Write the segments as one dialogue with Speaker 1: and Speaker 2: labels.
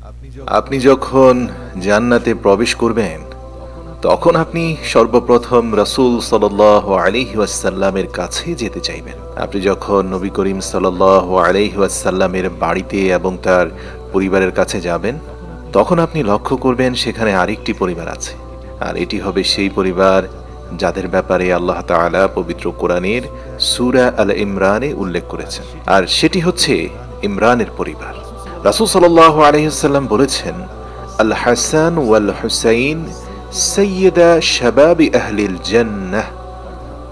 Speaker 1: আপনি যখন জান্নাতে প্রবেশ করবেন তখন আপনি সর্বপ্রথম রাসূল সাল্লাল্লাহু আলাইহি ওয়াসাল্লামের কাছে যেতে চাইবেন। আপনি যখন নবী করিম সাল্লাল্লাহু আলাইহি ওয়াসাল্লামের বাড়িতে এবং তার পরিবারের কাছে যাবেন তখন আপনি লক্ষ্য করবেন সেখানে আরেকটি পরিবার আছে, আর এটি হবে সেই পরিবার যাদের ব্যাপারে আল্লাহ তাআলা পবিত্র কোরআনের সূরা আল ইমরানে উল্লেখ করেছেন, আর সেটি হচ্ছে ইমরানের পরিবার। রাসূল সাল্লাল্লাহু আলাইহি ওয়াসাল্লাম বলেছেন, আল হাসান ওয়াল হুসাইন সাইয়্যিদা শাবাবি আহলিল জান্নাহ,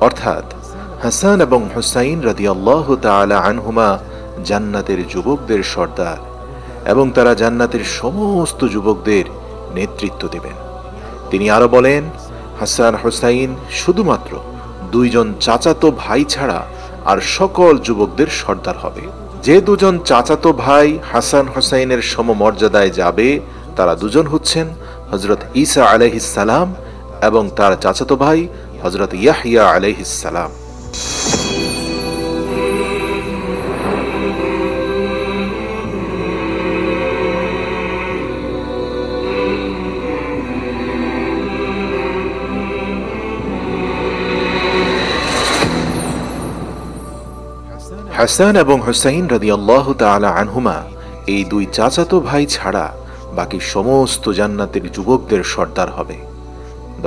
Speaker 1: অর্থাৎ হাসান এবং হুসাইন রাদিয়াল্লাহু তাআলা আনহুমা জান্নাতের যুবকদের সর্দার এবং তারা জান্নাতের সমস্ত যুবকদের নেতৃত্ব দেবেন। তিনি আরো বলেন, হাসান হুসাইন শুধুমাত্র দুইজন চাচাতো ভাই ছাড়া আর সকল যুবকদের সর্দার হবে। যে দুজন চাচাতো ভাই হাসান হুসাইনের সমমর্যাদায় যাবে তারা দুজন হচ্ছেন হযরত ঈসা আলাইহিস সালাম এবং তার চাচাতো ভাই হযরত ইয়াহইয়া আলাইহিস সালাম। হাসান এবং হুসাইন রাদিয়াল্লাহু তাআলা আনহুমা এই দুই চাচাতো ভাই ছাড়া বাকি সমস্ত জান্নাতের যুবকদের সর্দার হবে।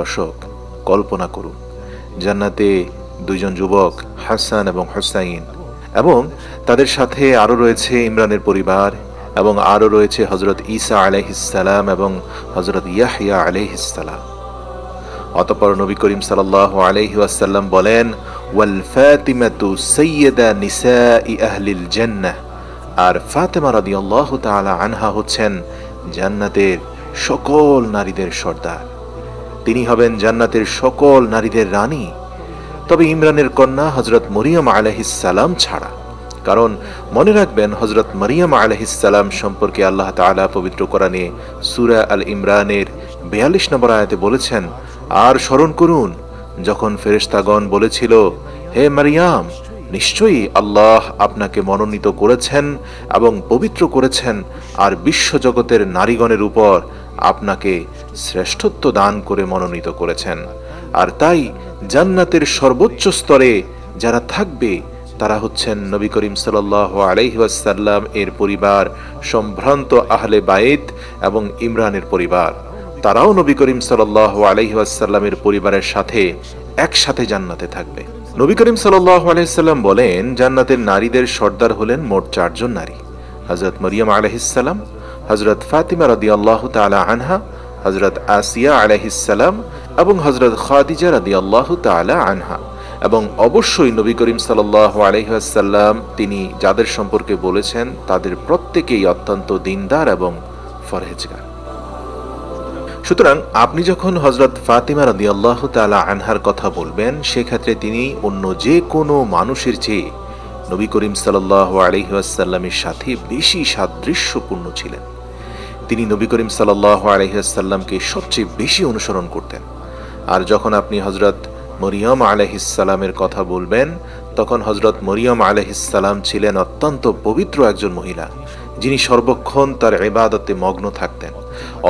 Speaker 1: দর্শক, কল্পনা করুন জান্নাতে দুইজন যুবক হাসান এবং হুসাইন, এবং তাদের সাথে আরো রয়েছে ইমরানের পরিবার এবং আরো রয়েছে হযরত ঈসা আলাইহিস সালাম এবং হযরত ইয়াহইয়া আলাইহিস সালাম। অতঃপর নবী করিম সাল্লাল্লাহু আলাইহি ওয়াসাল্লাম বলেন, ওয়াল ফাতিমাতু সাইয়্যিদা নিসাই আহলিল জান্নাহ, আর ফাতেমা রাদিয়াল্লাহু তাআলা আনহা হচ্ছেন জান্নাতের সকল নারীদের সর্দার। তিনি হবেন জান্নাতের সকল নারীদের রানী, তবে ইমরানের কন্যা হযরত মরিয়ম আলাইহিস সালাম ছাড়া। কারণ মনে রাখবেন, হযরত মরিয়ম আলাইহিস সালাম সম্পর্কে আল্লাহ তাআলা পবিত্র কোরআনে সূরা আল ইমরানের 42 নম্বর আয়াতে বলেছেন, আর স্মরণ করুন যখন ফেরেশতাগণ বলেছিল, হে মারিয়াম, নিশ্চয়ই আল্লাহ আপনাকে মনোনীত করেছেন এবং পবিত্র করেছেন, আর বিশ্বজগতের নারীগণের উপর আপনাকে শ্রেষ্ঠত্ব দান করে মনোনীত করেছেন, আর তাই জান্নাতের সর্বোচ্চ স্তরে যারা থাকবে তারা হচ্ছেন নবী করিম সাল্লাল্লাহু আলাইহি ওয়াসাল্লাম এর পরিবার, সম্ভ্রান্ত আহলে বাইত এবং ইমরানের পরিবার। তারাও নবী করিম সাল্লাল্লাহু আলাইহি ওয়াসাল্লামের পরিবারের সাথে একসাথে জান্নাতে থাকবে। নবী করিম সাল্লাল্লাহু আলাইহি ওয়াসাল্লাম বলেন, জান্নাতের নারীদের সর্দার হলেন মোট 4 জন নারী: হযরত মরিয়ম আলাইহিস সালাম, হযরত ফাতিমা রাদিয়াল্লাহু তাআলা আনহা, হযরত আসিয়া আলাইহিস সালাম এবং হযরত খাদিজা রাদিয়াল্লাহু তাআলা আনহা। এবং অবশ্যই নবী করিম সাল্লাল্লাহু আলাইহি ওয়াসাল্লাম তিনি যাদের সম্পর্কে বলেছেন তাদের প্রত্যেকেই অত্যন্ত দিনদার এবং ফরহেজগার। সুতরাং আপনি যখন হযরত ফাতিমা রাদিয়াল্লাহু তাআলা আনহার কথা বলবেন, সেক্ষেত্রে তিনি অন্য যে কোনো মানুষের চেয়ে নবী করিম সাল্লাল্লাহু আলাইহি ওয়াসাল্লামের সাথে বেশি সাদৃশ্যপূর্ণ ছিলেন। তিনি নবী করিম সাল্লাল্লাহু আলাইহি ওয়াসাল্লামকে সবচেয়ে বেশি অনুসরণ করতেন। আর যখন আপনি হযরত মরিয়ম আলাইহিস সালামের কথা বলবেন, তখন হযরত মরিয়ম আলাইহিস সালাম ছিলেন অত্যন্ত পবিত্র একজন মহিলা, যিনি সর্বক্ষণ তার ইবাদতে মগ্ন থাকতেন,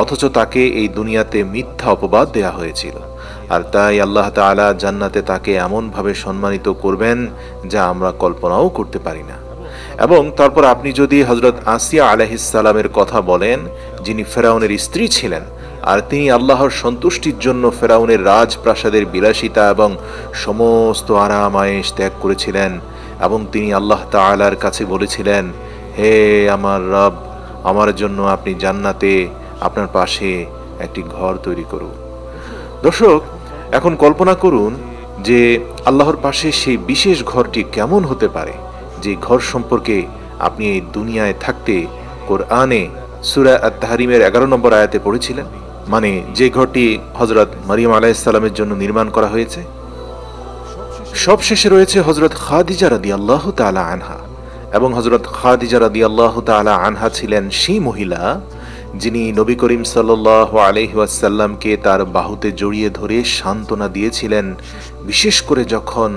Speaker 1: অথচ তাকে এই দুনিয়াতে মিথ্যা অপবাদ দেয়া হয়েছিল। আর তাই আল্লাহ তাআলা জান্নাতে তাকে এমনভাবে সম্মানিত করবেন যা আমরা কল্পনাও করতে পারি না। এবং তারপর আপনি যদি হযরত আসিয়া আলাইহিস সালামের কথা বলেন, যিনি ফেরাউনের স্ত্রী ছিলেন, আর তিনি আল্লাহর সন্তুষ্টির জন্য ফেরাউনের রাজপ্রাসাদের বিলাসিতা এবং সমস্ত আরাম আয়েশ ত্যাগ করেছিলেন, এবং তিনি আল্লাহ তাআলার কাছে বলেছিলেন, হে আমার রব, আমার জন্য আপনি জান্নাতে আপনার পাশে একটি ঘর তৈরি করুন। দর্শক, এখন কল্পনা করুন যে আল্লাহর পাশে সেই বিশেষ ঘরটি কেমন হতে পারে, যে ঘর সম্পর্কে আপনি এই দুনিয়ায় থাকতে কোরআনে সূরা আত-তাহরিমের 11 নম্বর আয়াতে পড়েছিলেন, মানে যে ঘরটি হযরত মরিয়ম আলাইহিস সালামের জন্য নির্মাণ করা হয়েছে। সবশেষে রয়েছে হযরত খাদিজা রাদিয়াল্লাহু তাআলা আনহা, এবং হযরত খাদিজা রাদিয়াল্লাহু তাআলা আনহা ছিলেন সেই মহিলা যিনি নবী করিম সাল্লাল্লাহু আলাইহি ওয়াসাল্লামকে তার বাহুতে জড়িয়ে ধরে সান্ত্বনা দিয়েছিলেন, বিশেষ করে যখন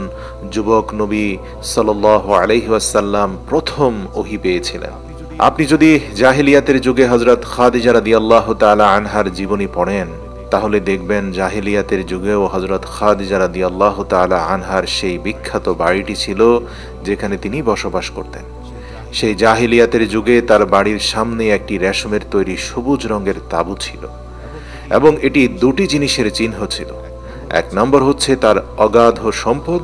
Speaker 1: যুবক নবী সাল্লাল্লাহু আলাইহি ওয়াসাল্লাম প্রথম ওহী পেয়েছিলেন। আপনি যদি জাহিলিয়াতের যুগে হযরত খাদিজা রাদিয়াল্লাহু তাআলা আনহার জীবনী পড়েন, তাহলে দেখবেন জাহিলিয়াতের যুগেও হযরত খাদিজা রাদিয়াল্লাহু তাআলা আনহার সেই বিখ্যাত বাড়িটি ছিল যেখানে তিনি বসবাস করতেন। সেই জাহিলিয়াতের যুগে তার বাড়ির সামনে একটি রেশমের তৈরি সবুজ রঙের তাঁবু ছিল, এবং এটি দুটি জিনিসের চিহ্ন ছিল। এক নম্বর হচ্ছে তার অগাধ সম্পদ,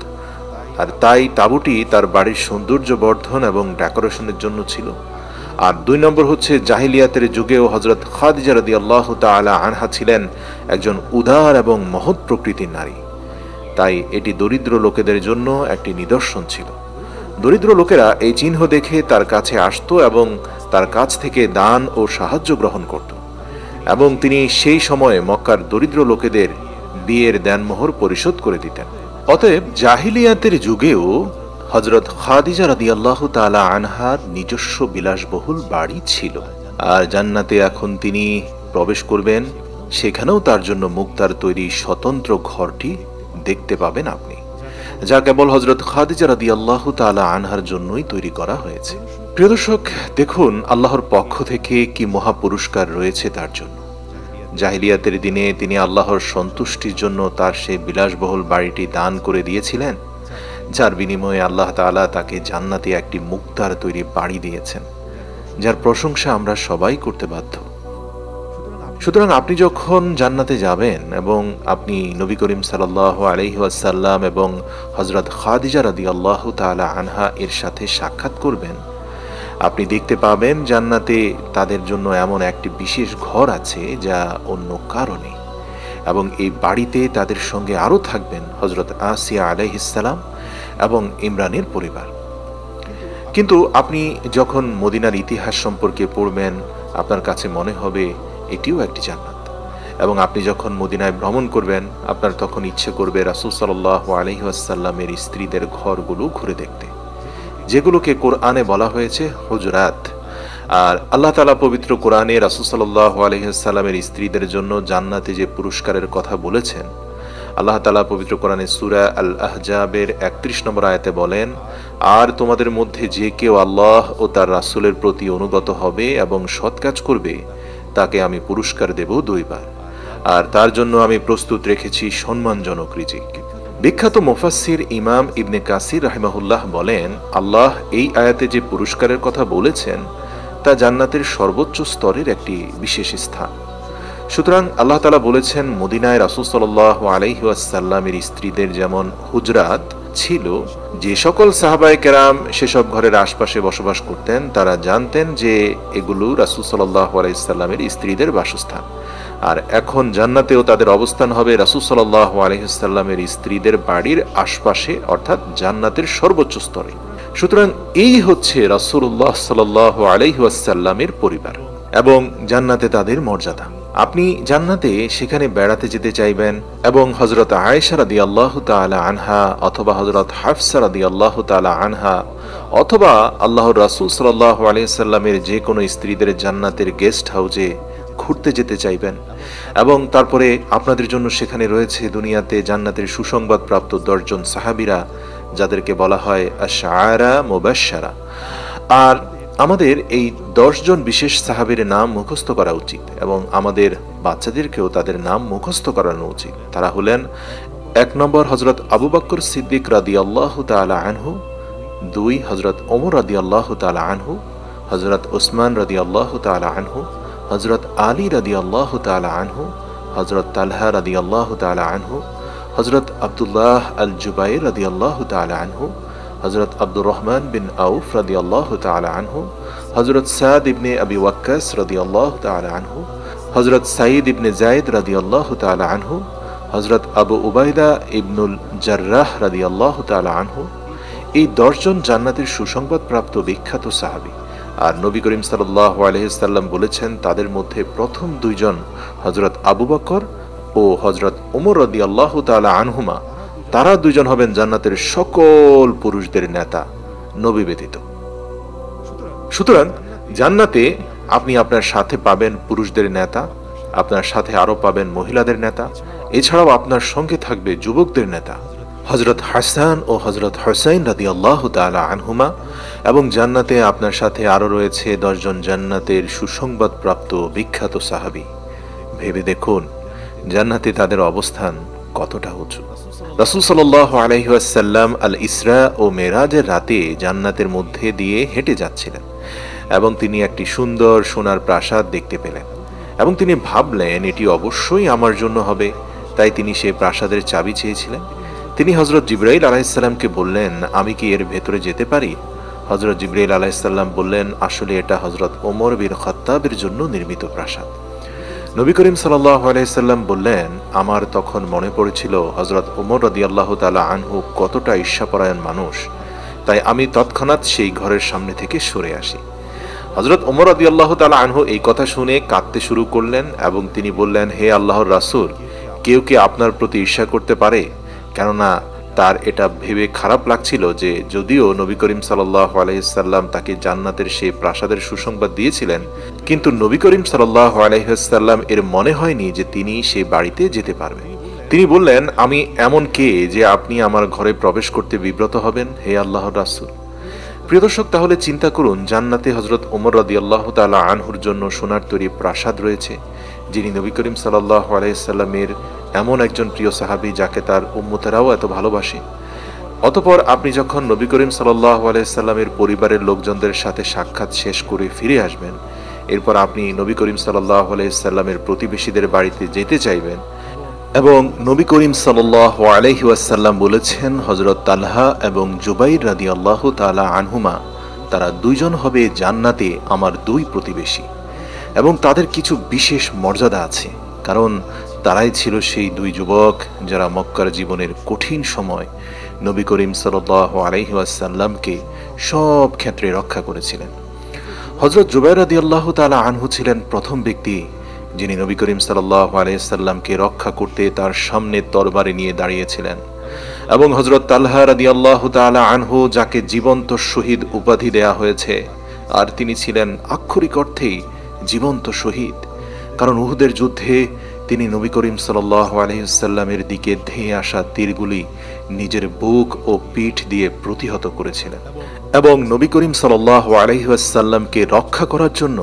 Speaker 1: আর তাই তাঁবুটি তার বাড়ির সৌন্দর্য বর্ধন এবং ডেকোরেশনের জন্য ছিল। আর দুই নম্বর হচ্ছে জাহিলিয়াতের যুগেও হযরত খাদিজা রাদিয়াল্লাহু তাআলা আনহা ছিলেন একজন উদার এবং মহৎ প্রকৃতির নারী, তাই এটি দরিদ্র লোকেদের জন্য একটি নিদর্শন ছিল। দরিদ্র লোকেরা এই চিহ্ন দেখে তার কাছে আসতো এবং তার কাছ থেকে দান ও সাহায্য গ্রহণ করত, এবং তিনি সেই সময়ে মক্কার দরিদ্র লোকেদের বিয়ের দেনমোহর পরিশোধ করে দিতেন। অতএব জাহিলিয়াতের যুগেও হযরত খাদিজা রাদিয়াল্লাহু তাআলা আনহার নিজস্ব বিলাসবহুল বাড়ি ছিল, আর জান্নাতে এখন তিনি প্রবেশ করবেন, সেখানেও তার জন্য মুক্তার তৈরি স্বতন্ত্র ঘরটি দেখতে পাবেন আপনি, যা কেবল হযরত খাদিজা রাদিয়াল্লাহু তাআলা আনহার জন্যই তৈরি করা হয়েছে। প্রিয় দর্শক, দেখুন আল্লাহর পক্ষ থেকে কি মহা পুরস্কার রয়েছে তার জন্য। জাহিলিয়াতের দিনে তিনি আল্লাহর সন্তুষ্টির জন্য তার সেই বিলাসবহুল বাড়িটি দান করে দিয়েছিলেন, যার বিনিময়ে আল্লাহ তাআলা তাকে জান্নাতে একটি মুক্তার তৈরি বাড়ি দিয়েছেন, যার প্রশংসা আমরা সবাই করতে বাধ্য। সুতরাং আপনি যখন জান্নাতে যাবেন এবং আপনি নবী করিম সাল্লাল্লাহু আলাইহি ওয়াসাল্লাম এবং হযরত খাদিজা রাদিয়াল্লাহু তাআলা আনহা এর সাথে সাক্ষাৎ করবেন, আপনি দেখতে পাবেন জান্নাতে তাদের জন্য এমন একটি বিশেষ ঘর আছে যা অন্য কারো নেই, এবং এই বাড়িতে তাদের সঙ্গে আরও থাকবেন হযরত আসিয়া আলাইহিস সালাম এবং ইমরানের পরিবার। কিন্তু আপনি যখন মদিনার ইতিহাস সম্পর্কে পড়বেন, আপনার কাছে মনে হবে এটিও একটি জান্নাত, এবং আপনি যখন মদিনায় ভ্রমণ করবেন, আপনার তখন ইচ্ছে করবে রাসূল সাল্লাল্লাহু আলাইহি ওয়াসাল্লামের স্ত্রীদের ঘরগুলো ঘুরে দেখতে, যেগুলোকে কোরআনে বলা হয়েছে হুজরাত। আর আল্লাহ তাআলা পবিত্র কোরআনে রাসূল সাল্লাল্লাহু আলাইহি ওয়াসাল্লামের স্ত্রীদের জন্য জান্নাতে যে পুরস্কারের কথা বলেছেন, আল্লাহ তাআলা পবিত্র কোরআনে সূরা আল আহজাবের 31 নম্বর আয়াতে বলেন, আর তোমাদের মধ্যে যে কেউ আল্লাহ ও তার রাসূলের প্রতি অনুগত হবে এবং সৎ কাজ করবে, তাকে আমি পুরস্কার দেব 2 বার, আর তার জন্য আমি প্রস্তুত রেখেছি সম্মানজনক রিজিক। বিখ্যাত মুফাসসির ইমাম ইবনে কাসির রাহিমাহুল্লাহ বলেন, আল্লাহ এই আয়াতে যে পুরস্কারের কথা বলেছেন তা জান্নাতের সর্বোচ্চ স্তরের একটি বিশেষ স্থান। সুতরাং আল্লাহ তাআলা বলেছেন, মদিনায় রাসূল সাল্লাল্লাহু আলাইহি ওয়াসাল্লামের স্ত্রীদের যেমন হুজরাত ছিল, যে সকল সাহাবায়ে কেরাম সেসব ঘরের আশপাশে বসবাস করতেন তারা জানতেন যে এগুলো রাসূল সাল্লাল্লাহু আলাইহি ওয়াসাল্লামের স্ত্রীদের বাসস্থান, আর এখন জান্নাতেও তাদের অবস্থান হবে রাসূল সাল্লাল্লাহু আলাইহি ওয়াসাল্লামের স্ত্রীদের বাড়ির আশপাশে, অর্থাৎ জান্নাতের সর্বোচ্চ স্তরে। সুতরাং এই হচ্ছে রাসূলুল্লাহ সাল্লাল্লাহু আলাইহি ওয়াসাল্লামের পরিবার এবং জান্নাতে তাদের মর্যাদা। আপনি জান্নাতে সেখানে বেড়াতে যেতে চাইবেন এবং হযরত আয়েশা রাদিয়াল্লাহু তাআলা আনহা অথবা হযরত হাফসা রাদিয়াল্লাহু তাআলা আনহা অথবা আল্লাহর রাসূল সাল্লাল্লাহু আলাইহি ওয়াসাল্লামের যে কোনো স্ত্রীদের জান্নাতের গেস্ট হাউসে ঘুরতে যেতে চাইবেন, এবং তারপরে আপনাদের জন্য সেখানে রয়েছে দুনিয়াতে জান্নাতের সুসংবাদ প্রাপ্ত 10 জন সাহাবীরা, যাদেরকে বলা হয় আশআরা মুবাশশারা। আর আমাদের এই 10 জন বিশেষ সাহাবীর নাম মুখস্থ করা উচিত, এবং আমাদের বাচ্চাদেরকেও তাদের নাম মুখস্থ করানো উচিত। তারা হলেন 1 নম্বর হযরত আবু বকর সিদ্দিক রাদিয়াল্লাহু তাআলা আনহু, 2 হযরত ওমর রাদিয়াল্লাহু তাআলা আনহু, হযরত উসমান রাদিয়াল্লাহু তাআলা আনহু, হযরত আলী রাদিয়াল্লাহু তাআলা আনহু, হযরত তালহা রাদিয়াল্লাহু তাআলা আনহু, হযরত আব্দুল্লাহ আল জুবাইর রাদিয়াল্লাহু তাআলা আনহু, হযরত আব্দুর রহমান বিন আউফ রাদিয়াল্লাহু তাআলা আনহু, হযরত সাদ ইবনে আবি ওয়াক্কাস রাদিয়াল্লাহু তাআলা আনহু, হযরত সাঈদ ইবনে যায়েদ রাদিয়াল্লাহু তাআলা আনহু, হযরত আবু উবাইদা ইবনুল জাররাহ রাদিয়াল্লাহু তাআলা আনহু। এই 10 জন জান্নাতের সুসংবাদ প্রাপ্ত বিখ্যাত সাহাবী। আর নবী করিম সাল্লাল্লাহু আলাইহি ওয়াসাল্লাম বলেছেন, তাদের মধ্যে প্রথম 2 জন হযরত আবু বকর ও হযরত ওমর রাদিয়াল্লাহু তাআলা আনহুমা, তারা 2 জন হবেন জান্নাতের সকল পুরুষদের নেতা, নবী ব্যতীত। সুতরাং জান্নাতে আপনি আপনার সাথে পাবেন পুরুষদের নেতা, আপনার সাথে আরো পাবেন মহিলাদের নেতা, এছাড়াও আপনার সঙ্গে থাকবে যুবকদের নেতা। হযরত হাসান ও হযরত হুসাইন রাদিয়াল্লাহু তাআলা আনহুমা, এবং জান্নাতে আপনার সাথে আরও রয়েছে 10 জন জান্নাতের সুসংবাদপ্রাপ্ত বিখ্যাত সাহাবী। ভেবে দেখুন জান্নাতে তাদের অবস্থান কতটা উঁচু। রাসূল সাল্লাল্লাহু আলাইহি ওয়াসাল্লাম আল ইসরা ও মেরাজের রাতে জান্নাতের মধ্যে দিয়ে হেঁটে যাচ্ছিলেন এবং তিনি একটি সুন্দর সোনার প্রাসাদ দেখতে পেলেন এবং তিনি ভাবলেন এটি অবশ্যই আমার জন্য হবে, তাই তিনি সেই প্রাসাদের চাবি চেয়েছিলেন। তিনি হযরত জিবরাইল আলাইহিস সালামকে বললেন, আমি কি এর ভেতরে যেতে পারি? হযরত জিবরাইল আলাইহিস সালাম বললেন, আসলে এটা হযরত ওমর বিন খাত্তাবের জন্য নির্মিত প্রাসাদ। নবী করিম সাল্লাল্লাহু আলাইহি সাল্লাম বললেন, আমার তখন মনে পড়েছিল হযরত ওমর রাদিয়াল্লাহু তাআলা আনহু কতটা ঈর্ষাপরায়ণ মানুষ, তাই আমি তৎক্ষণাৎ সেই ঘরের সামনে থেকে সরে আসি। হযরত ওমর রাদিয়াল্লাহু তাআলা আনহু এই কথা শুনে কাঁদতে শুরু করলেন এবং তিনি বললেন, হে আল্লাহর রাসূল, কেউ কি আপনার প্রতি ঈর্ষা করতে পারে? কেননা তার এটা ভেবে খারাপ লাগছিল যে যদিও নবী করিম সাল্লাল্লাহু আলাইহি সাল্লাম তাকে জান্নাতের সেই প্রাসাদের সুসংবাদ দিয়েছিলেন, কিন্তু নবী করিম সাল্লাল্লাহু আলাইহি সাল্লাম এর মনে হয়নি যে তিনি সেই বাড়িতে যেতে পারবেন। তিনি বললেন, আমি এমন কে যে আপনি আমার ঘরে প্রবেশ করতে বিব্রত হবেন, হে আল্লাহর রাসূল? প্রিয় দর্শক, তাহলে চিন্তা করুন, জান্নাতে হযরত ওমর রাদিয়াল্লাহু তাআলা আনহুর জন্য সোনার তৈরি প্রাসাদ রয়েছে, যিনি নবী করিম সাল্লাল্লাহু আলাইহি সাল্লামের এমন একজন প্রিয় সাহাবী যাকে তার উম্মতেরাও এত ভালোবাসে। অতঃপর আপনি যখন নবী করিম সাল্লাল্লাহু আলাইহি সাল্লামের পরিবারের লোকজনদের সাথে সাক্ষাৎ শেষ করে ফিরে আসবেন, এরপর আপনি নবী করিম সাল্লাল্লাহু আলাইহি সাল্লামের প্রতিবেশীদের বাড়িতে যেতে চাইবেন এবং নবী করিম সাল্লাল্লাহু আলাইহি ওয়াসাল্লাম বলেছেন হযরত তালহা এবং জুবাইর রাদিয়াল্লাহু তাআলা আনহুমা, তারা দুইজন হবে জান্নাতে আমার দুই প্রতিবেশী এবং তাদের কিছু বিশেষ মর্যাদা আছে, কারণ তারাই ছিল সেই দুই যুবক যারা মক্কার জীবনের কঠিন সময় নবী করিম সাল্লাল্লাহু আলাইহি ওয়াসাল্লামকে সব ক্ষেত্রে রক্ষা করেছিলেন। হযরত জুবাইর রাদিয়াল্লাহু তাআলা আনহু ছিলেন প্রথম ব্যক্তি যিনি নবী করিম সাল্লাল্লাহু আলাইহি সাল্লামকে রক্ষা করতে তার সামনে তরবারি নিয়ে দাঁড়িয়েছিলেন, এবং হযরত তালহা রাদিয়াল্লাহু তাআলা আনহু, যাকে জীবন্ত শহীদ উপাধি দেয়া হয়েছে, আর তিনি ছিলেন আক্ষরিক অর্থেই জীবন্ত শহীদ, কারণ উহুদের যুদ্ধে তিনি নবী করিম সাল্লাল্লাহু আলাইহি সাল্লামের দিকে ধেয়ে আসা তীরগুলি নিজের বুক ও পিঠ দিয়ে প্রতিহত করেছিলেন এবং নবী করিম সাল্লাল্লাহু আলাইহি সাল্লামকে রক্ষা করার জন্য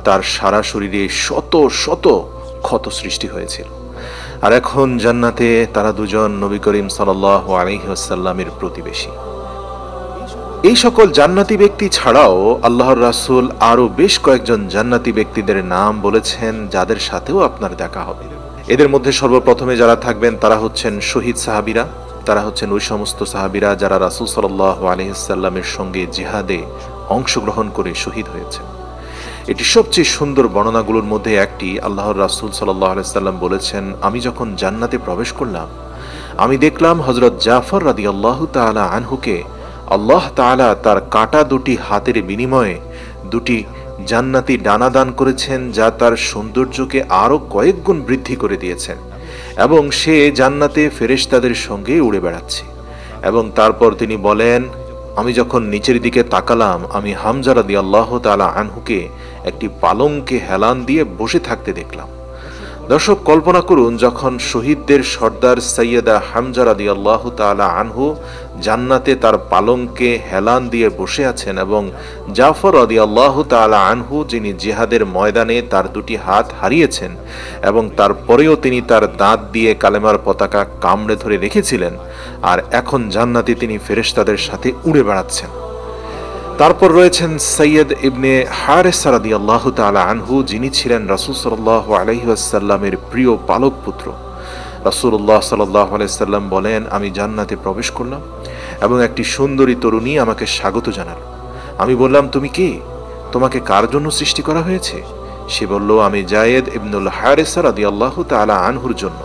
Speaker 1: তার সারা শরীরে শত শত ক্ষত সৃষ্টি হয়েছিল। আর এখন জান্নাতে তারা দুজন নবী করিম সাল্লাল্লাহু আলাইহি সাল্লামের প্রতিবেশী। এই সকল জান্নাতি ব্যক্তি ছাড়াও আল্লাহর রাসূল আরো বেশ কয়েকজন জান্নাতি ব্যক্তিদের নাম বলেছেন যাদের সাথেও আপনার দেখা হবে। এদের মধ্যে সর্বপ্রথমে যারা থাকবেন তারা হচ্ছেন শহীদ সাহাবীরা। তারা হচ্ছেন ওই সমস্ত সাহাবীরা যারা রাসূল সাল্লাল্লাহু আলাইহি সাল্লামের সঙ্গে জিহাদে অংশগ্রহণ করে শহীদ হয়েছে। এটি সবচেয়ে সুন্দর বর্ণনাগুলোর মধ্যে একটি। আল্লাহর রাসূল সাল্লাল্লাহু আলাইহি সাল্লাম বলেছেন, আমি যখন জান্নাতে প্রবেশ করলাম, আমি দেখলাম হযরত জাফর রাদিয়াল্লাহু তাআলা আনহুকে আল্লাহ তাআলা তার কাটা দুটি হাতের বিনিময়ে দুটি জান্নাতি ডানা দান করেছেন, যা তার সৌন্দর্যকে আরো কয়েক গুণ বৃদ্ধি করে দিয়েছেন, এবং সে জান্নাতে ফেরেশতাদের সঙ্গে উড়ে বেড়াচ্ছে। এবং তারপর তিনি বলেন, আমি যখন নিচের দিকে তাকালাম, আমি হামজা রাদিয়াল্লাহু তাআলা আনহুকে একটি পালঙ্কে হেলান দিয়ে বসে থাকতে দেখলাম। দর্শক, কল্পনা করুন, যখন শহীদদের সর্দার সৈয়দা হামজা রাদিয়াল্লাহু তাআলা আনহু জান্নাতে তার পালঙ্কে হেলান দিয়ে বসে আছেন এবং জাফর রাদিয়াল্লাহু তাআলা আনহু, যিনি জিহাদের ময়দানে তার দুটি হাত হারিয়েছেন এবং তারপরেও তিনি তার দাঁত দিয়ে কালেমার পতাকা কামড়ে ধরে রেখেছিলেন, আর এখন জান্নাতে তিনি ফেরেশতাদের সাথে উড়ে বেড়াচ্ছেন। তারপর রয়েছেন সৈয়দ ইবনে হারেসা রাদিয়াল্লাহু তাআলা আনহু, যিনি ছিলেন রাসূল সাল্লাল্লাহু আলাইহি ওয়াসাল্লামের প্রিয় পালক পুত্র। রাসূলুল্লাহ সাল্লাল্লাহু আলাইহি সাল্লাম বলেন, আমি জান্নাতে প্রবেশ করলাম এবং একটি সুন্দরী তরুণী আমাকে স্বাগত জানালো। আমি বললাম, তুমি কে? তোমাকে কার জন্য সৃষ্টি করা হয়েছে? সে বলল, আমি যায়েদ ইবনুল হারেসা রাদিয়াল্লাহু তাআলা আনহুর জন্য।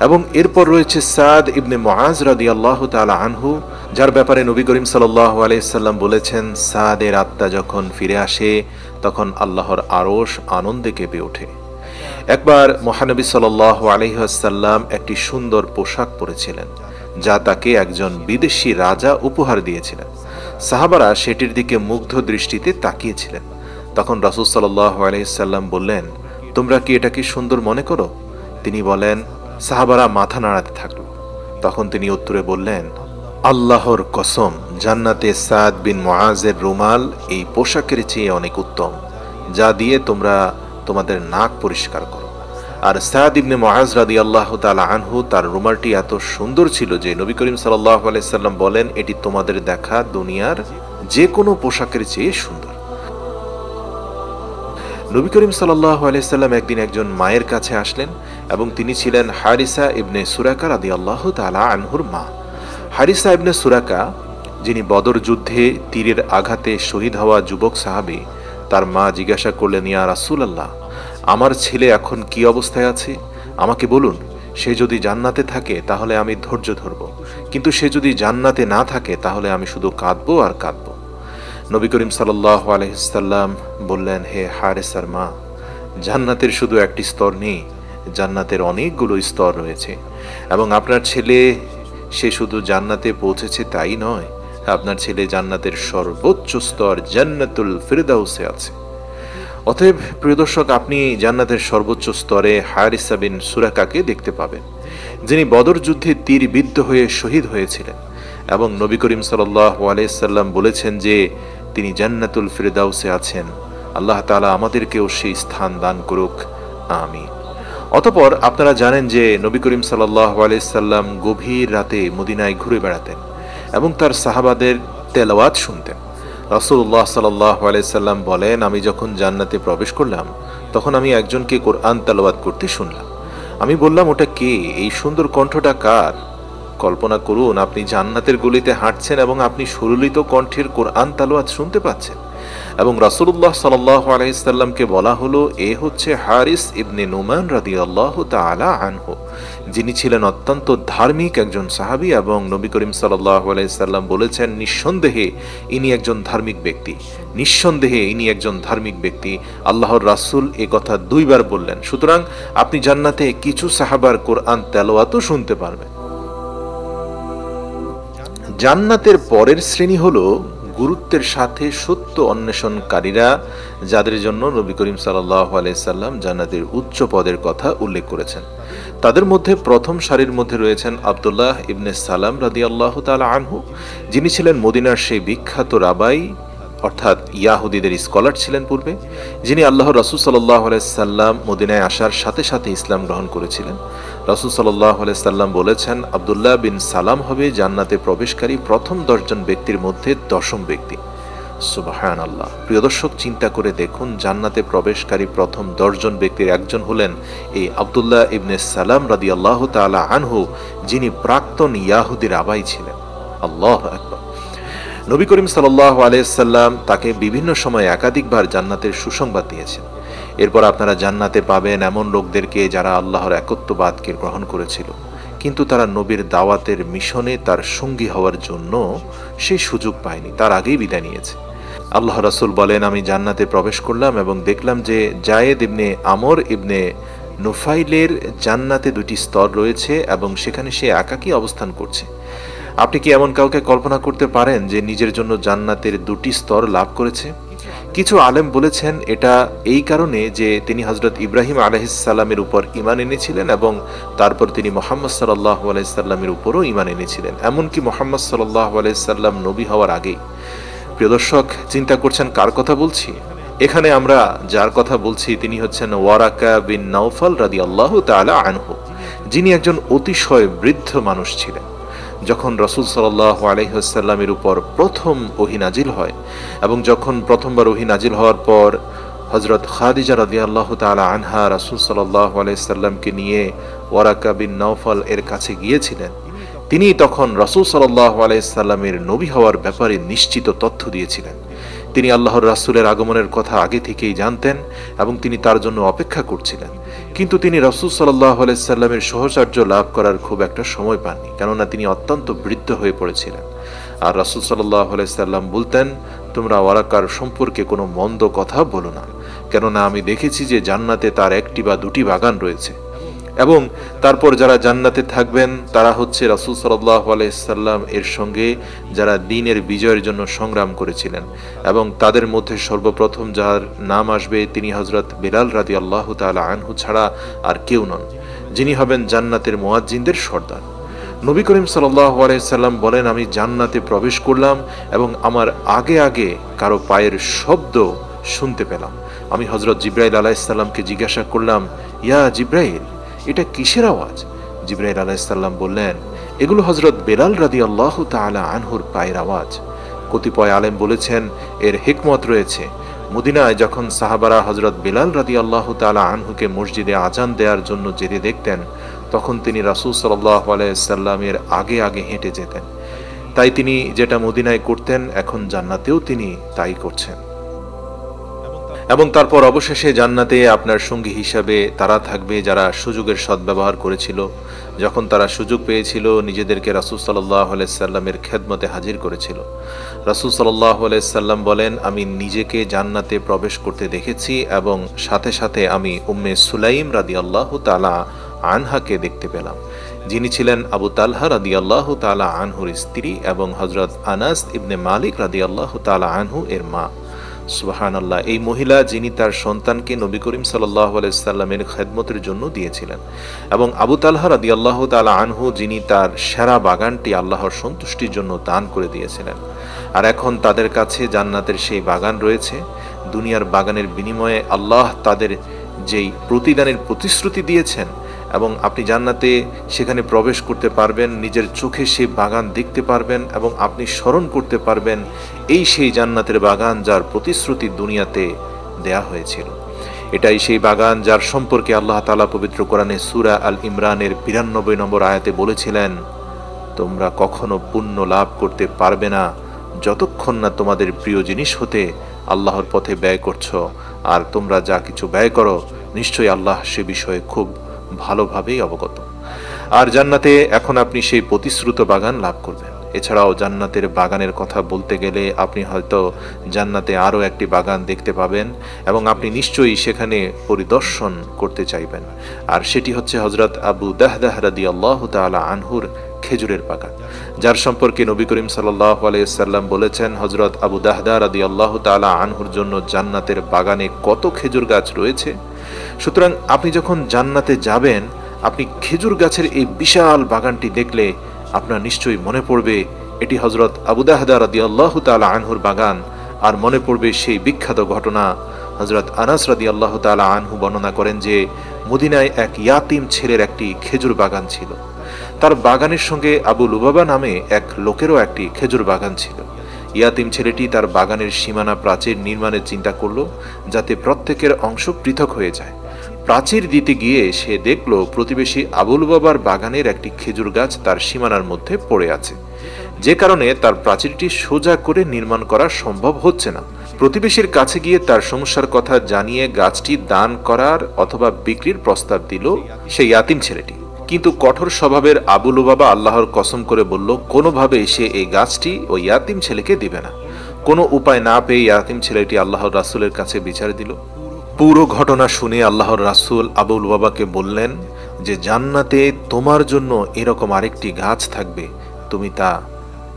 Speaker 1: এবং এরপর রয়েছে সাদ ইবনে মুআজ রাদিয়াল্লাহু তাআলা আনহু, যার ব্যাপারে নবী করিম সাল্লাল্লাহু আলাইহি সাল্লাম বলেছেন, সাদের আত্মা যখন ফিরে আসে তখন আল্লাহর আরশ আনন্দে কেঁপে ওঠে। একবার মহানবী সাল্লাল্লাহু আলাইহি ওয়াসাল্লাম একটি সুন্দর পোশাক পরেছিলেন, যা তাকে একজন বিদেশি রাজা উপহার দিয়েছিলেন। সাহাবারা সেটির দিকে মুগ্ধ দৃষ্টিতে তাকিয়েছিলেন। তখন রাসূল সাল্লাল্লাহু আলাইহি সাল্লাম বললেন, তোমরা কি এটাকে সুন্দর মনে করো? তিনি বলেন, সাহাবারা মাথা নাড়াতে থাকলো। তখন তিনি উত্তরে বললেন, আল্লাহর কসম, জান্নাতে সাদ বিন মুআজের রুমাল এই পোশাকের চেয়ে অনেক উত্তম, যা দিয়ে তোমরা তোমাদের নাক পরিষ্কার করো। আর সাদ ইবনে মুআজ রাদিয়াল্লাহু তাআলা আনহু, তার রুমালটি এত সুন্দর ছিল যে নবী করিম সাল্লাল্লাহু আলাইহি সাল্লাম বলেন, এটি তোমাদের দেখা দুনিয়ার যে কোনো পোশাকের চেয়ে সুন্দর। নবী করিম সাল্লাল্লাহু আলাইহি সাল্লাম একদিন একজন মায়ের কাছে আসলেন এবং তিনি ছিলেন হারিসা ইবনে সুরাকা রাদিয়াল্লাহু তাআলা আনহুর মা। হারিসা ইবনে সুরাকা, যিনি বদর যুদ্ধে তীরের আঘাতে শহীদ হওয়া যুবক সাহাবী, তার মা জিজ্ঞাসা করলেন, ইয়া রাসূলুল্লাহ, আমার ছেলে এখন কি অবস্থায় আছে? আমাকে বলুন। সে যদি জান্নাতে থাকে তাহলে আমি ধৈর্য ধরব, কিন্তু সে যদি জান্নাতে না থাকে তাহলে আমি শুধু কাঁদবো আর কাঁদবো। নবী করিম সাল্লাল্লাহু আলাইহি সাল্লাম বললেন, হে হারিসার মা, জান্নাতের শুধু একটি স্তর নেই, জান্নাতের অনেকগুলো স্তর রয়েছে, এবং আপনার ছেলে সে শুধু জান্নাতে পৌঁছেছে তাই নয়, আপনার ছেলে জান্নাতের সর্বোচ্চ স্তর জান্নাতুল ফিরদাউসে আছে। অতএব প্রিয় দর্শক, আপনি জান্নাতের সর্বোচ্চ স্তরে হারিসা বিন সুরাকাকে দেখতে পাবেন, যিনি বদর যুদ্ধে তীরবিদ্ধ হয়ে শহীদ হয়েছিলেন, এবং নবী করিম সাল্লাল্লাহু আলাইহি সাল্লাম বলেছেন যে তিনি জান্নাতুল ফিরদাউসে আছেন। আল্লাহ তাআলা আমাদেরকেও সেই স্থান দান করুক, আমিন। অতঃপর আপনারা জানেন যে নবী করিম সাল্লাল্লাহু আলাইহি সাল্লাম গভীর রাতে মদিনায় ঘুরে বেড়াতেন এবং তার সাহাবাদের তেলাওয়াত শুনতেন। রাসূলুল্লাহ সাল্লাল্লাহু আলাইহি সাল্লাম বলেন, আমি যখন জান্নাতে প্রবেশ করলাম তখন আমি একজনকে কোরআন তেলাওয়াত করতে শুনলাম। আমি বললাম, ওটা কে? এই সুন্দর কণ্ঠটা কার? কল্পনা করুন, আপনি জান্নাতের গলিতে হাঁটছেন এবং আপনি সুললিত কণ্ঠের কোরআন তেলাওয়াত শুনতে পাচ্ছেন। এবং রাসূলুল্লাহ সাল্লাল্লাহু আলাইহি সাল্লামকে বলা হলো, এ হচ্ছে হারিস ইবনে নুমান রাদিয়াল্লাহু তাআলা আনহু, যিনি ছিলেন অত্যন্ত ধার্মিক একজন সাহাবী, এবং নবী করিম সাল্লাল্লাহু আলাইহি সাল্লাম বলেছেন, নিঃসন্দেহে ইনি একজন ধার্মিক ব্যক্তি, নিঃসন্দেহে ইনি একজন ধার্মিক ব্যক্তি। আল্লাহর রাসূল এ কথা দুইবার বললেন। সুতরাং আপনি জান্নাতে কিছু সাহাবার কোরআন তেলাওয়াতও শুনতে পারবেন। জান্নাতের পরের শ্রেণী হলো গুরুত্বের সাথে সত্য অন্বেষণকারীরা, যাদের জন্য নবী করিম সাল্লাল্লাহু আলাইহি সাল্লাম জান্নাতের উচ্চ পদের কথা উল্লেখ করেছেন। তাদের মধ্যে প্রথম সারির মধ্যে রয়েছেন আব্দুল্লাহ ইবনে সালাম রাদিয়াল্লাহু তাআলা আনহু, যিনি ছিলেন মদিনার সেই বিখ্যাত রাবাই, অর্থাৎ ইয়াহুদীদের স্কলার ছিলেন পূর্বে, যিনি আল্লাহর রাসূল সাল্লাল্লাহু আলাইহি সাল্লাম মদিনায় আসার সাথে সাথে ইসলাম গ্রহণ করেছিলেন। রাসূল সাল্লাল্লাহু আলাইহি সাল্লাম বলেছেন, আব্দুল্লাহ বিন সালাম হবে জান্নাতে প্রবেশকারী প্রথম 10 জন ব্যক্তির মধ্যে 10ম ব্যক্তি। সুবহানাল্লাহ। প্রিয় দর্শক, চিন্তা করে দেখুন, জান্নাতে প্রবেশকারী প্রথম 10 জন ব্যক্তির একজন হলেন এই আব্দুল্লাহ ইবনে সালাম রাদিয়াল্লাহু তাআলা আনহু, যিনি প্রাক্তন ইয়াহুদীর আবাই ছিলেন। আল্লাহু আকবার। নবী করিম সাল্লাল্লাহু আলাইহি সাল্লাম তাকে বিভিন্ন সময় একাধিকবার জান্নাতের সুসংবাদ দিয়েছেন। এরপর আপনারা জান্নাতে পাবেন এমন লোকদেরকে যারা আল্লাহর একত্ববাদকে গ্রহণ করেছিল, কিন্তু তারা নবীর দাওয়াতের মিশনে তার সঙ্গী হওয়ার জন্য সেই সুযোগ পায়নি, তার আগেই বিদায় নিয়েছে। আল্লাহ রাসূল বলেন, আমি জান্নাতে প্রবেশ করলাম এবং দেখলাম যে জায়েদ ইবনে আমর ইবনে নুফাইলের জান্নাতে 2টি স্তর রয়েছে এবং সেখানে সে একাকী অবস্থান করছে। আপনি কি এমন কাউকে কল্পনা করতে পারেন যে নিজের জন্য জান্নাতের 2টি স্তর লাভ করেছে? কিছু আলেম বলেছেন এটা এই কারণে যে তিনি হযরত ইব্রাহিম আলাইহিস সালামের উপর ঈমান এনেছিলেন এবং তারপর তিনি মুহাম্মদ সাল্লাল্লাহু আলাইহি সাল্লামের উপরও ঈমান এনেছিলেন, এমনকি মুহাম্মদ সাল্লাল্লাহু আলাইহি সাল্লাম নবী হওয়ার আগেই। প্রিয় দর্শক, চিন্তা করছেন কার কথা বলছি? এখানে আমরা যার কথা বলছি তিনি হচ্ছেন ওয়ারাকা বিন নাওফাল রাদিয়াল্লাহু তাআলা আনহু, যিনি একজন অতিশয় বৃদ্ধ মানুষ ছিলেন। যখন রাসূল সাল্লাল্লাহু আলাইহি ওয়াসাল্লামের উপর প্রথম ওহী নাজিল হয় এবং যখন প্রথমবার ওহী নাজিল হওয়ার পর হযরত খাদিজা রাদিয়াল্লাহু তাআলা আনহা রাসূল সাল্লাল্লাহু আলাইহি সাল্লামকে নিয়ে ওয়ারাকা বিন নাওফাল এর কাছে গিয়েছিলেন, তিনি তখন রাসূল সাল্লাল্লাহু আলাইহি সাল্লামের নবী হওয়ার ব্যাপারে নিশ্চিত তথ্য দিয়েছিলেন। তিনি আল্লাহর রাসূলের আগমনের কথা আগে থেকেই জানতেন এবং তিনি তার জন্য অপেক্ষা করছিলেন, কিন্তু তিনি রাসূল সাল্লাল্লাহু আলাইহি সাল্লামের সহচর্য লাভ করার খুব একটা সময় পাননি, কেননা তিনি অত্যন্ত বৃদ্ধ হয়ে পড়েছিলেন। আর রাসূল সাল্লাল্লাহু আলাইহি সাল্লাম বলতেন, তোমরা ওয়ারাকার সম্পর্কে কোনো মন্দ কথা বলো না, কেননা আমি দেখেছি যে জান্নাতে তার 1টি বা 2টি বাগান রয়েছে, এবং তারপর যারা জান্নাতে থাকবেন তারা হচ্ছে রাসূল সাল্লাল্লাহু আলাইহি সাল্লাম এর সঙ্গে যারা দ্বীনের বিজয়ের জন্য সংগ্রাম করেছিলেন, এবং তাদের মধ্যে সর্বপ্রথম যার নাম আসবে তিনি হযরত বিলাল রাদিয়াল্লাহু তাআলা আনহু ছাড়া আর কেউ নন, যিনি হবেন জান্নাতের মুয়াজ্জিনদের সর্দার। নবী করিম সাল্লাল্লাহু আলাইহি সাল্লাম বলেন, আমি জান্নাতে প্রবেশ করলাম এবং আমার আগে আগে কারো পায়ের শব্দ শুনতে পেলাম। আমি হযরত জিবরাইল আলাইহিস সালামকে জিজ্ঞাসা করলাম, ইয়া জিবরাইল, এটা কিসের আওয়াজ? জিবরাইল আলাইহিস সালাম বললেন, এগুলো হযরত বেলাল রাদিয়াল্লাহু তাআলা আনহুর পায়ের আওয়াজ। কতিপয় আলেম বলেছেন এর হিকমত রয়েছে। মদিনায় যখন সাহাবারা হযরত বেলাল রাদিয়াল্লাহু তাআলা আনহুকে মসজিদে আজান দেওয়ার জন্য যেতে দেখতেন, তখন তিনি রাসূল সাল্লাল্লাহু আলাইহি সাল্লামের আগে আগে হেঁটে যেতেন। তাই তিনি যেটা মদিনায় করতেন, এখন জান্নাতেও তিনি তাই করছেন। এবং তারপর অবশেষে জান্নাতে আপনার সঙ্গী হিসাবে তারা থাকবে যারা সুযোগের সদ্ব্যবহার করেছিল। যখন তারা সুযোগ পেয়েছিল, নিজেদেরকে রাসূল সাল্লাল্লাহু আলাইহি সাল্লামের খেদমতে হাজির করেছিল। রাসূল সাল্লাল্লাহু আলাইহি সাল্লাম বলেন, আমি নিজেকে জান্নাতে প্রবেশ করতে দেখেছি এবং সাথে সাথে আমি উম্মে সুলাইম রাদিয়াল্লাহু তাআলা আনহাকে দেখতে পেলাম, যিনি ছিলেন আবু তালহা রাদিয়াল্লাহু তাআলা আনহুর স্ত্রী এবং হযরত আনাস ইবনে মালিক রাদিয়াল্লাহু তাআলা আনহু এর মা। সুবহানাল্লাহ। এই মহিলা, যিনি তার সন্তানকে নবী করিম সাল্লাল্লাহু আলাইহি সাল্লামের খেদমতের জন্য দিয়েছিলেন, এবং আবু তালহা রাদিয়াল্লাহু তাআলা আনহু, যিনি তার সেরা বাগানটি আল্লাহর সন্তুষ্টির জন্য দান করে দিয়েছিলেন। আর এখন তাদের কাছে জান্নাতের সেই বাগান রয়েছে। দুনিয়ার বাগানের বিনিময়ে আল্লাহ তাদের যেই প্রতিদানের প্রতিশ্রুতি দিয়েছেন, এবং আপনি জান্নাতে সেখানে প্রবেশ করতে পারবেন, নিজের চোখে সেই বাগান দেখতে পারবেন এবং আপনি স্মরণ করতে পারবেন এই সেই জান্নাতের বাগান যার প্রতিশ্রুতি দুনিয়াতে দেয়া হয়েছিল। এটাই সেই বাগান যার সম্পর্কে আল্লাহ তাআলা পবিত্র কোরআনে সূরা আল ইমরানের 92 নম্বর আয়াতে বলেছিলেন, তোমরা কখনো পুণ্য লাভ করতে পারবে না যতক্ষণ না তোমাদের প্রিয় জিনিস হতে আল্লাহর পথে ব্যয় করছো, আর তোমরা যা কিছু ব্যয় করো নিশ্চয়ই আল্লাহ সে বিষয়ে খুব ভালোভাবেই অবগত। আর জান্নাতে এখন আপনি সেই প্রতিশ্রুত বাগান লাভ করবেন। এছাড়াও জান্নাতের বাগানের কথা বলতে গেলে আপনি হয়তো জান্নাতে আরও একটি বাগান দেখতে পাবেন এবং আপনি নিশ্চয়ই সেখানে পরিদর্শন করতে চাইবেন। আর সেটি হচ্ছে হযরত আবু দাহদাহ রাদিয়াল্লাহু তাআলা আনহুর খেজুরের বাগান, যার সম্পর্কে নবী করিম সাল্লাল্লাহু আলাইহি সাল্লাম বলেছেন, হযরত আবু দাহদাহ রাদিয়াল্লাহু তাআলা আনহুর জন্য জান্নাতের বাগানে কত খেজুর গাছ রয়েছে। সুতরাং আপনি যখন জান্নাতে যাবেন, আপনি খেজুর গাছের এই বিশাল বাগানটি দেখলে আপনার নিশ্চয়ই মনে পড়বে এটি হযরত আবু দাহদাহ রাদিয়াল্লাহু তাআলা আনহুর বাগান। আর মনে পড়বে সেই বিখ্যাত ঘটনা। হযরত আনাস রাদিয়াল্লাহু তাআলা আনহু বর্ণনা করেন যে মদিনায় এক ইয়াতিম ছেলের একটি খেজুর বাগান ছিল। তার বাগানের সঙ্গে আবু লুবাবা নামে এক লোকেরও একটি খেজুর বাগান ছিল। ইয়াতিম ছেলেটি তার বাগানের সীমানা প্রাচীর নির্মাণের চিন্তা করল, যাতে প্রত্যেকের অংশ পৃথক হয়ে যায়। প্রাচীর দিতে গিয়ে সে দেখল প্রতিবেশী আবুল বাবার বাগানের একটি খেজুর গাছ তার সীমানার মধ্যে পড়ে আছে, যে কারণে তার প্রাচীরটি সোজা করে নির্মাণ করা সম্ভব হচ্ছে না। প্রতিবেশীর কাছে গিয়ে তার সমস্যার কথা জানিয়ে গাছটি দান করার অথবা বিক্রির প্রস্তাব দিল সেই ইয়াতিম ছেলেটি। কিন্তু কঠোর স্বভাবের আবু লুবাবা আল্লাহর কসম করে বলল, কোনোভাবেই সে এই গাছটি ওই ইয়াতিম ছেলেকে দিবে না। কোনো উপায় না পেয়ে ইয়াতিম ছেলেটি আল্লাহর রাসূলের কাছে বিচার দিল। পুরো ঘটনা শুনে আল্লাহর রাসূল আবু লুবাবাকে বললেন যে জান্নাতে তোমার জন্য এরকম আরেকটি গাছ থাকবে, তুমি তা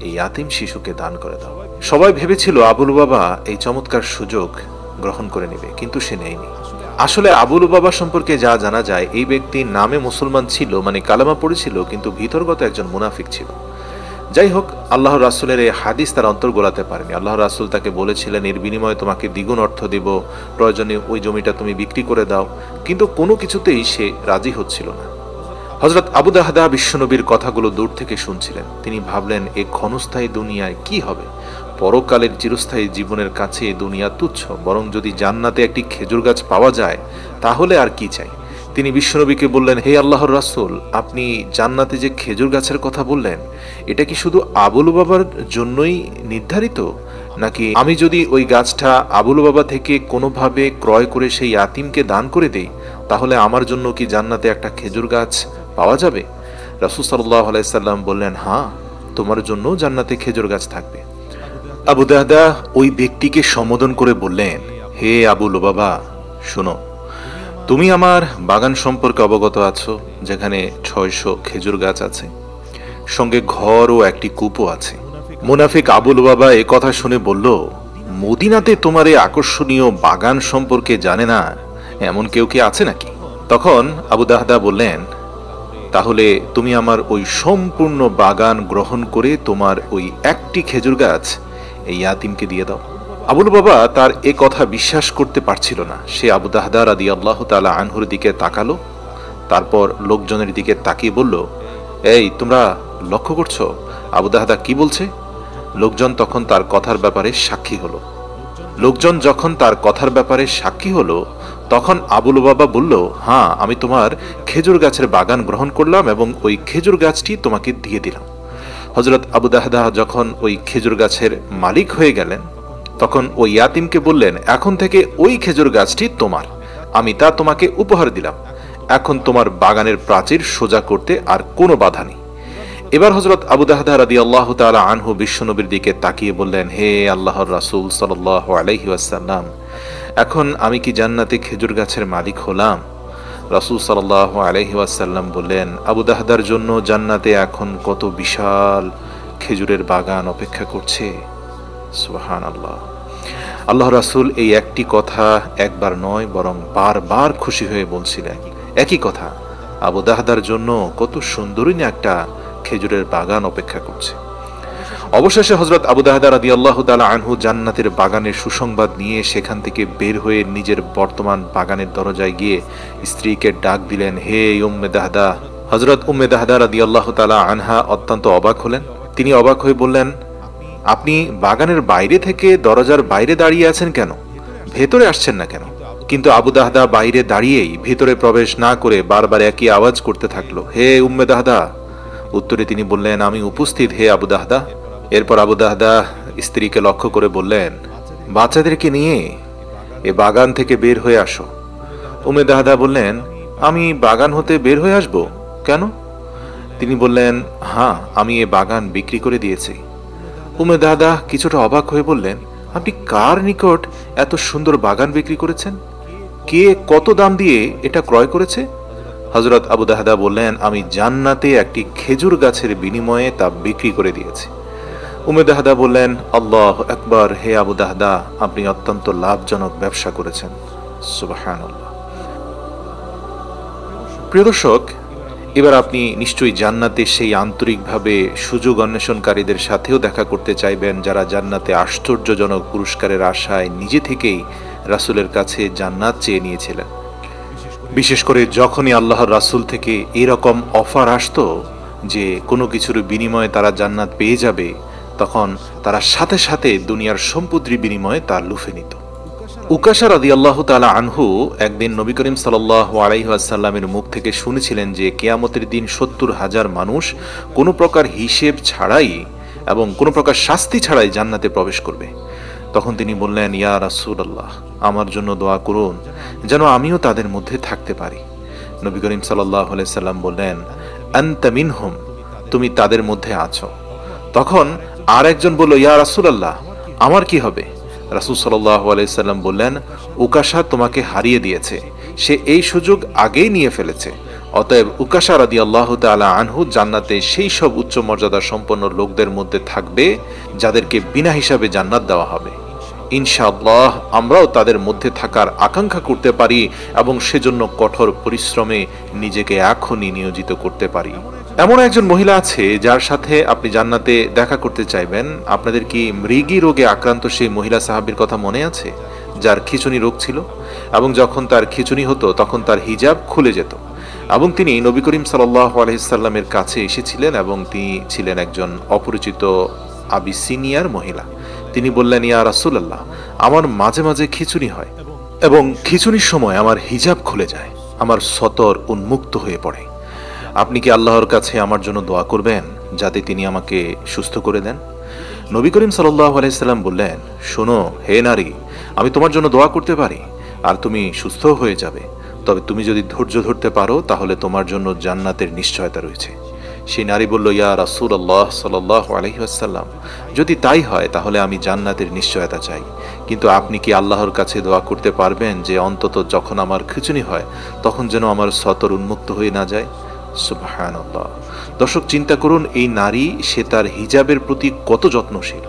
Speaker 1: এই ইয়াতিম শিশুকে দান করে দাও। সবাই ভেবেছিল আবু লুবাবা এই চমৎকার সুযোগ গ্রহণ করে নেবে, কিন্তু সে নেয়নি। আসলে আবু লুবাবা সম্পর্কে যা জানা যায়, এই ব্যক্তি নামে মুসলমান ছিল, মানে কালেমা পড়েছিল, কিন্তু ভিতরগত একজন মুনাফিক ছিল। যাই হোক, আল্লাহর রাসূলের এই হাদিস তার অন্তর গোলাতে পারেনি। আল্লাহর রাসূল তাকে বলেছিলেন, এর বিনিময়ে তোমাকে দ্বিগুণ অর্থ দিব, প্রয়োজনে ওই জমিটা তুমি বিক্রি করে দাও, কিন্তু কোনো কিছুতেই সে রাজি হচ্ছিল না। হযরত আবু দাহদা বিশ্বনবীর কথাগুলো দূর থেকে শুনছিলেন। তিনি ভাবলেন, এই ক্ষণস্থায়ী দুনিয়ায় কি হবে? পরকালের চিরস্থায়ী জীবনের কাছে এই দুনিয়া তুচ্ছ, বরং যদি জান্নাতে একটি খেজুর গাছ পাওয়া যায় তাহলে আর কি চাই। তিনি বিশ্বনবীকে বললেন, হে আল্লাহর রাসূল, আপনি জান্নাতে যে খেজুর গাছের কথা বললেন, এটা কি শুধু আবু লুবাবার জন্যই নির্ধারিত, নাকি আমি যদি ওই গাছটা আবু লুবাবা থেকে কোনোভাবে ক্রয় করে সেই ইয়াতিমকে দান করে দেই, তাহলে আমার জন্য কি জান্নাতে একটা খেজুর গাছ পাওয়া যাবে? রাসূল সাল্লাল্লাহু আলাইহি সাল্লাম বললেন, হ্যাঁ, তোমার জন্য জান্নাতে খেজুর গাছ থাকবে। আবু দাহদা ওই ব্যক্তিকে সম্বোধন করে বললেন, হে আবু লুবাবা, শোনো, তুমি আমার বাগান সম্পর্কে অবগত আছো, যেখানে 600 খেজুর গাছ আছে, সঙ্গে ঘর ও একটি কূপও আছে। মুনাফিক আবু লুবাবা এ কথা শুনে বলল, মদিনাতে তোমার এই আকর্ষণীয় বাগান সম্পর্কে জানে না এমন কেউ কি আছে নাকি? তখন আবু দাহদা বললেন, তাহলে তুমি আমার ওই সম্পূর্ণ বাগান গ্রহণ করে তোমার ওই একটি খেজুর গাছ এই ইয়াতিমকে দিয়ে দাও। আবু লুবাবা তার এ কথা বিশ্বাস করতে পারছিল না। সে আবু দাহদা রাদিয়াল্লাহু তাআলা আনহুর দিকে তাকালো, তারপর লোকজনের দিকে তাকিয়ে বলল, এই তোমরা লক্ষ্য করছো আবু দাহদা কি বলছে? লোকজন তখন তার কথার ব্যাপারে সাক্ষী হলো। তখন আবু লুবাবা বলল, হ্যাঁ, আমি তোমার খেজুর গাছের বাগান গ্রহণ করলাম এবং ওই খেজুর গাছটি তোমাকে দিয়ে দিলাম। হযরত আবু দাহদা যখন ওই খেজুর গাছের মালিক হয়ে গেলেন, তখন ওই ইয়াতিমকে বললেন, এখন থেকে ওই খেজুর গাছটি তোমার, আমি তা তোমাকে উপহার দিলাম। এখন তোমার বাগানের প্রাচীর সোজা করতে আর কোনো বাধা নেই। এবার হযরত আবু দাহদা রাদিয়াল্লাহু তাআলা আনহু বিশ্বনবীর দিকে তাকিয়ে বললেন, হে আল্লাহর রাসূল সাল্লাল্লাহু আলাইহি ওয়াসাল্লাম, এখন আমি কি জান্নাতে খেজুর গাছের মালিক হলাম? রাসূল সাল্লাল্লাহু আলাইহি ওয়াসাল্লাম বললেন, আবু দাহদার জন্য জান্নাতে এখন কত বিশাল খেজুরের বাগান অপেক্ষা করছে। সুবহানাল্লাহ। আল্লাহ রাসূল এই একটি কথা একবার নয় বরং বারবার খুশি হয়ে বলছিলেন একই কথা, আবু দাহদার জন্য কত সুন্দরী একটা খেজুরের বাগান অপেক্ষা করছে। অবশেষে হযরত আবু দাহদা রাদিয়াল্লাহু তাআলা আনহু জান্নাতের বাগানের সুসংবাদ নিয়ে সেখান থেকে বের হয়ে নিজের বর্তমান বাগানের দরজায় গিয়ে স্ত্রীকে ডাক দিলেন, হে উম্মে দাহদা। হযরত উম্মে দাহদা রাদিয়াল্লাহু তাআলা আনহা অত্যন্ত অবাক হলেন। তিনি অবাক হয়ে বললেন, আপনি বাগানের বাইরে থেকে দরজার বাইরে দাঁড়িয়ে আছেন কেন? ভেতরে আসছেন না কেন? কিন্তু আবু দাহদা বাইরে দাঁড়িয়েই ভেতরে প্রবেশ না করে বারবার একই আওয়াজ করতে থাকলো, হে উম্মে দাহদা। উত্তরে তিনি বললেন, আমি উপস্থিত হে আবু দাহদা। এরপর আবু দাহদা স্ত্রীকে লক্ষ্য করে বললেন, বাচ্চাদেরকে নিয়ে এ বাগান থেকে বের হয়ে আসো। উম্মে দাহদা বললেন, আমি বাগান হতে বের হয়ে আসব কেন? তিনি বললেন, হ্যাঁ, আমি এ বাগান বিক্রি করে দিয়েছি। উম্মে দাহদা কিছুটা অবাক হয়ে বললেন, আপনি কার নিকট এত সুন্দর বাগান বিক্রি করেছেন? কে কত দাম দিয়ে এটা ক্রয় করেছে? হযরত আবু দাহদা বললেন, আমি জান্নাতে একটি খেজুর গাছের বিনিময়ে তা বিক্রি করে দিয়েছি। উম্মে দাহদা বললেন, আল্লাহু আকবার, হে আবু দাহদা, আপনি অত্যন্ত লাভজনক ব্যবসা করেছেন। সুবহানাল্লাহ। প্রিয় দর্শক, এবার আপনি নিশ্চয়ই জান্নাতে সেই আন্তরিকভাবে সুযোগ অন্বেষণকারীদের সাথেও দেখা করতে চাইবেন যারা জান্নাতে আশ্চর্যজনক পুরস্কারের আশায় নিজে থেকেই রাসূলের কাছে জান্নাত চেয়ে নিয়েছিলেন। বিশেষ করে যখনই আল্লাহর রাসূল থেকে এরকম অফার আসতো যে কোনো কিছুর বিনিময়ে তারা জান্নাত পেয়ে যাবে, তখন তারা সাথে সাথে দুনিয়ার সম্পত্তির বিনিময়ে তা লুফে নিত। উকাশা রাদিয়াল্লাহু তাআলা আনহু একদিন নবী করিম সাল্লাল্লাহু আলাইহি ওয়াসাল্লামের মুখ থেকে শুনেছিলেন যে কিয়ামতের দিন ৭০,০০০ মানুষ কোনো প্রকার হিসেব ছাড়াই এবং কোনো প্রকার শাস্তি ছাড়াই জান্নাতে প্রবেশ করবে। তখন তিনি বললেন, ইয়া রাসূলুল্লাহ, আমার জন্য দোয়া করুন যেন আমিও তাদের মধ্যে থাকতে পারি। নবী করিম সাল্লাল্লাহু আলাইহি সাল্লাম বললেন, আনতা মিনহুম, তুমি তাদের মধ্যে আছো। তখন আর একজন বলল, ইয়া রাসূলুল্লাহ, আমার কি হবে? রাসূল সাল্লাল্লাহু আলাইহি সাল্লাম বললেন, উকাশা তোমাকে হারিয়ে দিয়েছে, সে এই সুযোগ আগেই নিয়ে ফেলেছে। অতএব উকাশা রাদিয়াল্লাহু তাআলা আনহু জান্নাতে সেই সব উচ্চ মর্যাদা সম্পন্ন লোকদের মধ্যে থাকবে যাদেরকে বিনা হিসাবে জান্নাত দেওয়া হবে। ইনশাআল্লাহ আমরাও তাদের মধ্যে থাকার আকাঙ্ক্ষা করতে পারি এবং সেজন্য কঠোর পরিশ্রমে নিজেকে এখনই নিয়োজিত করতে পারি। এমন একজন মহিলা আছে যার সাথে আপনি জান্নাতে দেখা করতে চাইবেন। আপনাদের কি মৃগী রোগে আক্রান্ত সেই মহিলা সাহাবীর কথা মনে আছে, যার খিঁচুনি রোগ ছিল এবং যখন তার খিঁচুনি হতো তখন তার হিজাব খুলে যেত এবং তিনি নবী করিম সাল্লাল্লাহু আলাইহি সাল্লামের কাছে এসেছিলেন এবং তিনি ছিলেন একজন অপরিচিত আবিসিনিয়ার মহিলা। তিনি বললেন, ইয়া রাসূলুল্লাহ, আমার মাঝে মাঝে খিঁচুনি হয় এবং খিঁচুনির সময় আমার হিজাব খুলে যায়, আমার সতর উন্মুক্ত হয়ে পড়ে। আপনি কি আল্লাহর কাছে আমার জন্য দোয়া করবেন যাতে তিনি আমাকে সুস্থ করে দেন? নবী করিম সাল্লাল্লাহু আলাইহি সাল্লাম বললেন, শোনো হে নারী, আমি তোমার জন্য দোয়া করতে পারি আর তুমি সুস্থ হয়ে যাবে, তবে তুমি যদি ধৈর্য ধরতে পারো তাহলে তোমার জন্য জান্নাতের নিশ্চয়তা রয়েছে। সেই নারী বলল, ইয়া রাসূলুল্লাহ সাল্লাল্লাহু আলাইহি ওয়াসাল্লাম, যদি তাই হয় তাহলে আমি জান্নাতের নিশ্চয়তা চাই, কিন্তু আপনি কি আল্লাহর কাছে দোয়া করতে পারবেন যে অন্তত যখন আমার খিঁচুনি হয় তখন যেন আমার সতর উন্মুক্ত হয়ে না যায়? সুবহানাল্লাহ। দর্শক, চিন্তা করুন এই নারী, সে তার হিজাবের প্রতি কত যত্নশীল,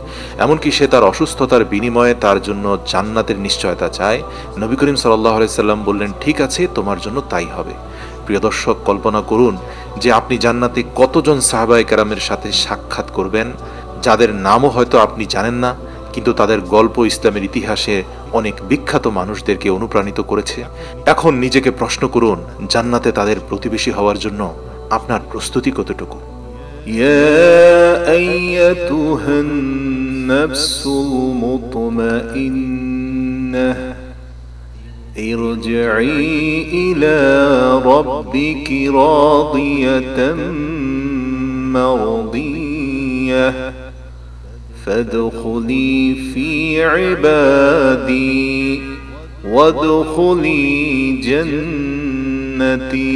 Speaker 1: এমনকি সে তার অসুস্থতার বিনিময়ে তার জন্য জান্নাতের নিশ্চয়তা চায়। নবী করিম সাল্লাল্লাহু আলাইহি সাল্লাম বললেন, ঠিক আছে, তোমার জন্য তাই হবে। প্রিয় দর্শক, কল্পনা করুন যে আপনি জান্নাতে কতজন সাহাবায়ে কেরামের সাথে সাক্ষাৎ করবেন, যাদের নামও হয়তো আপনি জানেন না, কিন্তু তাদের গল্প ইসলামের ইতিহাসে অনেক বিখ্যাত মানুষদেরকে অনুপ্রাণিত করেছে। এখন নিজেকে প্রশ্ন করুন, জান্নাতে তাদের প্রতিবেশী হওয়ার জন্য আপনার প্রস্তুতি কতটুকু?
Speaker 2: ইয়া আইয়াতুহান নাফসুল মুতমাইন্নাহ ইরজিই ইলা রাব্বিকি রাদিয়াতাম মারদিয়াহ فادخلي في عبادي وادخلي جنتي